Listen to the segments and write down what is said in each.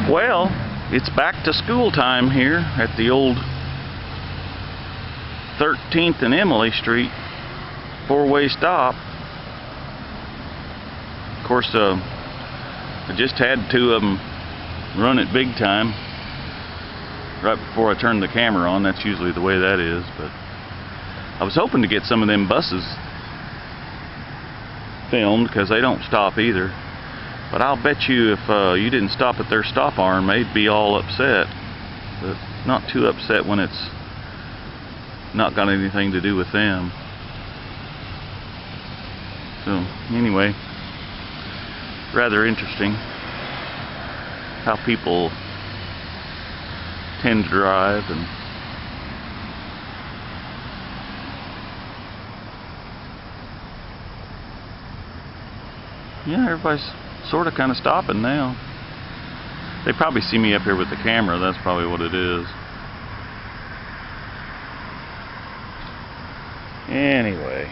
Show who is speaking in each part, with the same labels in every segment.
Speaker 1: Well, it's back to school time here at the old 13th and Emily Street four-way stop. Of course, I just had two of them run it big time right before I turned the camera on. That's usually the way that is, but I was hoping to get some of them buses filmed because they don't stop either. But I'll bet you if you didn't stop at their stop arm, they'd be all upset. But not too upset when it's not got anything to do with them. So anyway, rather interesting how people tend to drive. And yeah, everybody's sort of kind of stopping now. They probably see me up here with the camera. That's probably what it is. Anyway,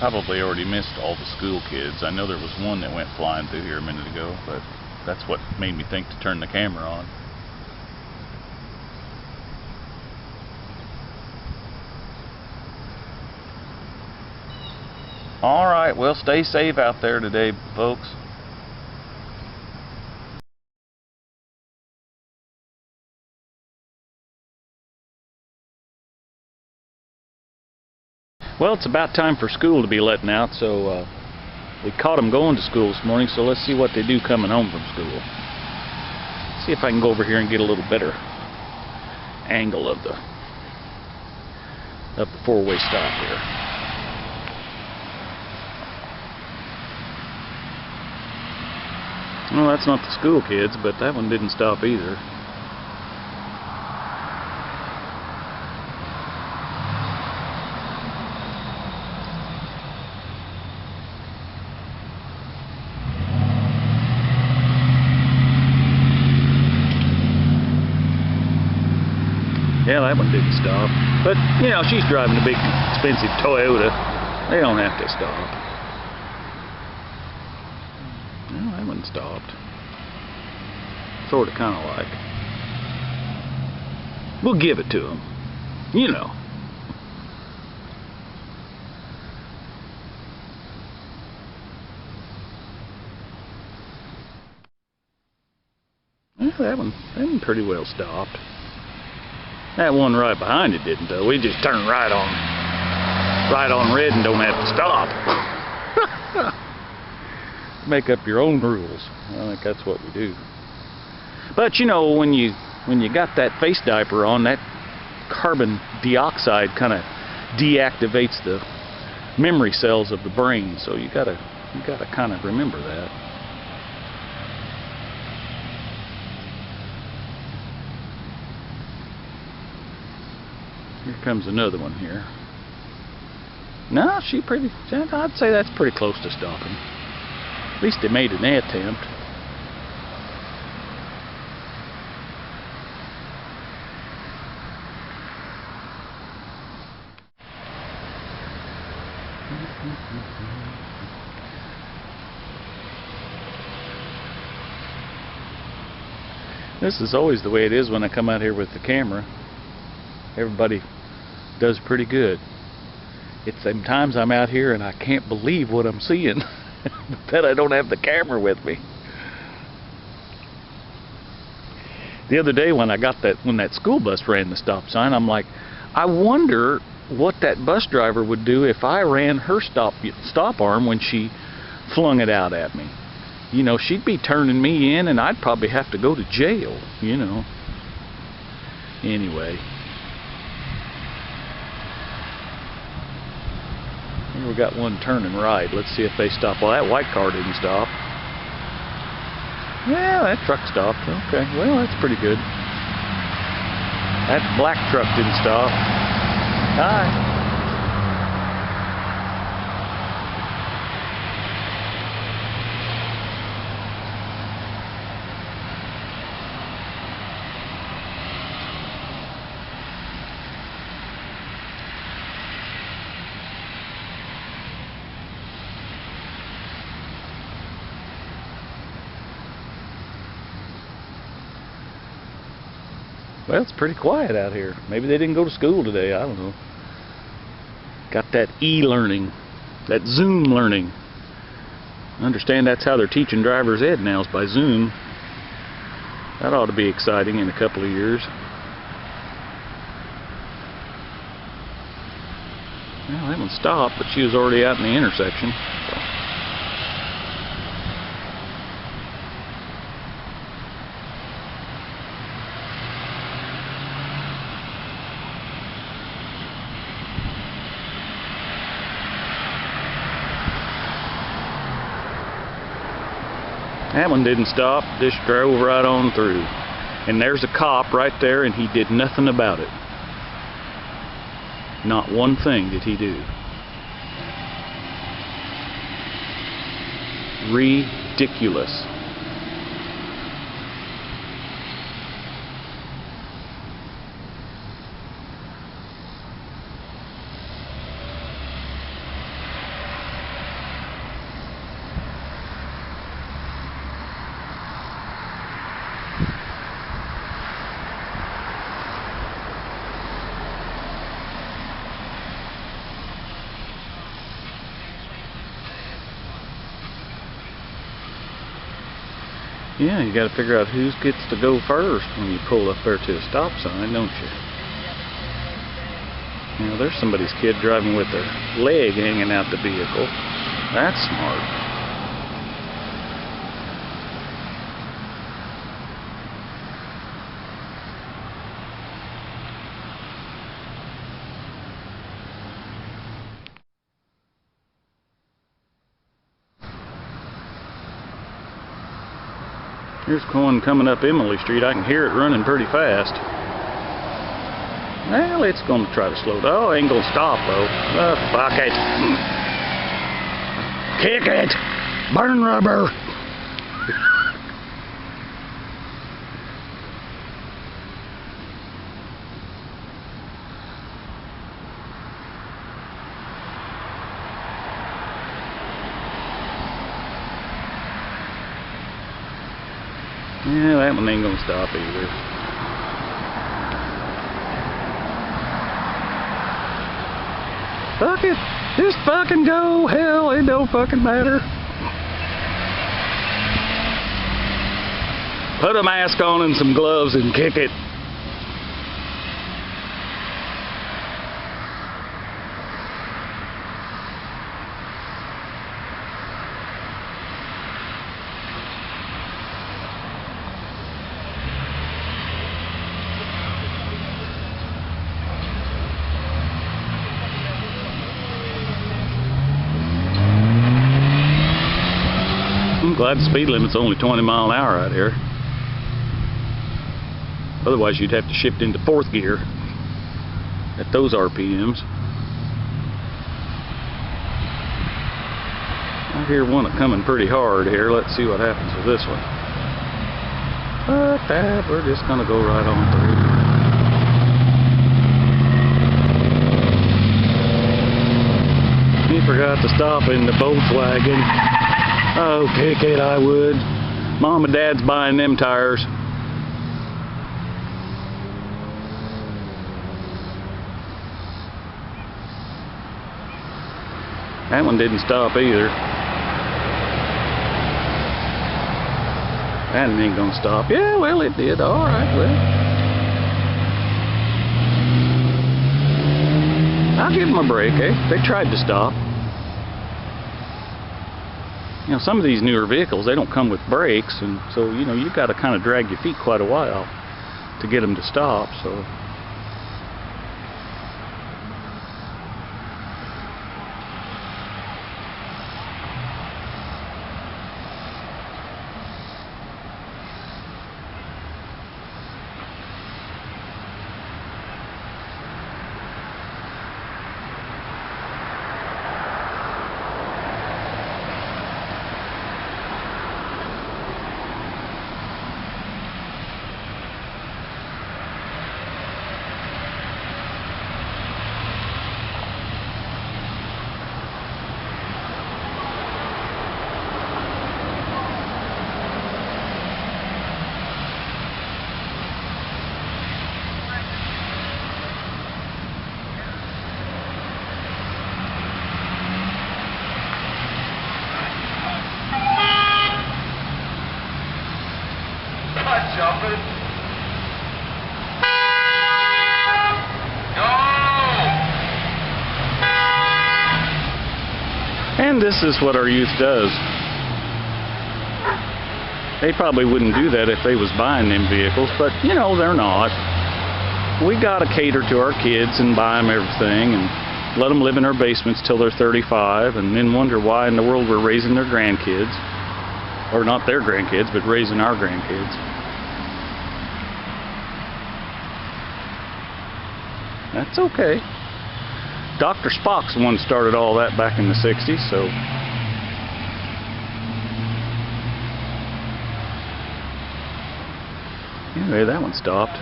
Speaker 1: probably already missed all the school kids. I know there was one that went flying through here a minute ago, but that's what made me think to turn the camera on. Alright, well, stay safe out there today, folks. Well, it's about time for school to be letting out, so we caught them going to school this morning, so let's see what they do coming home from school. See if I can go over here and get a little better angle of the four-way stop here. Well, that's not the school kids, but that one didn't stop either. Yeah, that one didn't stop. But, you know, she's driving a big, expensive Toyota. They don't have to stop. No, that one stopped. Sort of, kind of like. We'll give it to them. You know. Well, that one pretty well stopped. That one right behind it didn't, though. We just turned right on red and don't have to stop. Make up your own rules. I think that's what we do. But you know, when you got that face diaper on, that carbon dioxide kind of deactivates the memory cells of the brain. So you gotta kind of remember that. Here comes another one here. No, I'd say that's pretty close to stopping. At least they made an attempt. This is always the way it is when I come out here with the camera. Everybody does pretty good. It's them times I'm out here and I can't believe what I'm seeing. That I don't have the camera with me. The other day when that school bus ran the stop sign, I'm like, I wonder what that bus driver would do if I ran her stop arm when she flung it out at me. You know, she'd be turning me in and I'd probably have to go to jail, you know. Anyway. Here we got one turning right. Let's see if they stop. Well, that white car didn't stop. Yeah, that truck stopped. Okay, well, that's pretty good. That black truck didn't stop. Hi. Well, it's pretty quiet out here. Maybe they didn't go to school today. I don't know. Got that e-learning, that Zoom learning. I understand that's how they're teaching driver's ed now, is by Zoom. That ought to be exciting in a couple of years. Well, that one stopped, but she was already out in the intersection. So. That one didn't stop, just drove right on through. And there's a cop right there, and he did nothing about it. Not one thing did he do. Ridiculous. Yeah, you got to figure out who gets to go first when you pull up there to the stop sign, don't you? You know, there's somebody's kid driving with their leg hanging out the vehicle. That's smart. Here's one coming up Emily Street. I can hear it running pretty fast. Well, it's going to try to slow down. Oh, ain't going to stop, though. Fuck it. Kick it. Burn rubber. Yeah, that one ain't gonna stop either. Fuck it. Just fucking go. Hell, it don't fucking matter. Put a mask on and some gloves and kick it. I'm glad the speed limit's only 20 miles an hour out here. Otherwise you'd have to shift into 4th gear at those RPMs. I hear one coming pretty hard here. Let's see what happens with this one. But that, we're just gonna go right on through. He forgot to stop in the Volkswagen. Oh, kick it, I would. Mom and Dad's buying them tires. That one didn't stop either. That one ain't gonna stop. Yeah, well, it did. All right, well. I'll give them a break, eh? They tried to stop. You know, some of these newer vehicles, they don't come with brakes, and so, you know, you've got to kind of drag your feet quite a while to get them to stop, so. And this is what our youth does. They probably wouldn't do that if they was buying them vehicles, but you know, they're not. We gotta cater to our kids and buy them everything and let them live in our basements till they're 35 and then wonder why in the world we're raising their grandkids. Or not their grandkids, but raising our grandkids. That's okay. Dr. Spock's the one who started all that back in the 60s, so... Anyway, that one stopped.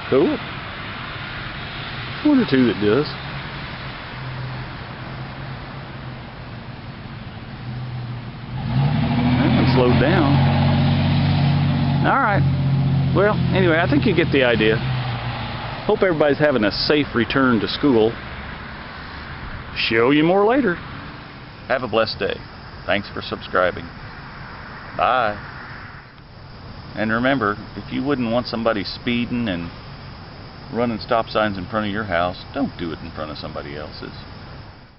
Speaker 1: Cool. One or two that does. That one slowed down. Alright. Well, anyway, I think you get the idea. Hope everybody's having a safe return to school. Show you more later. Have a blessed day. Thanks for subscribing. Bye. And remember, if you wouldn't want somebody speeding and running stop signs in front of your house, don't do it in front of somebody else's.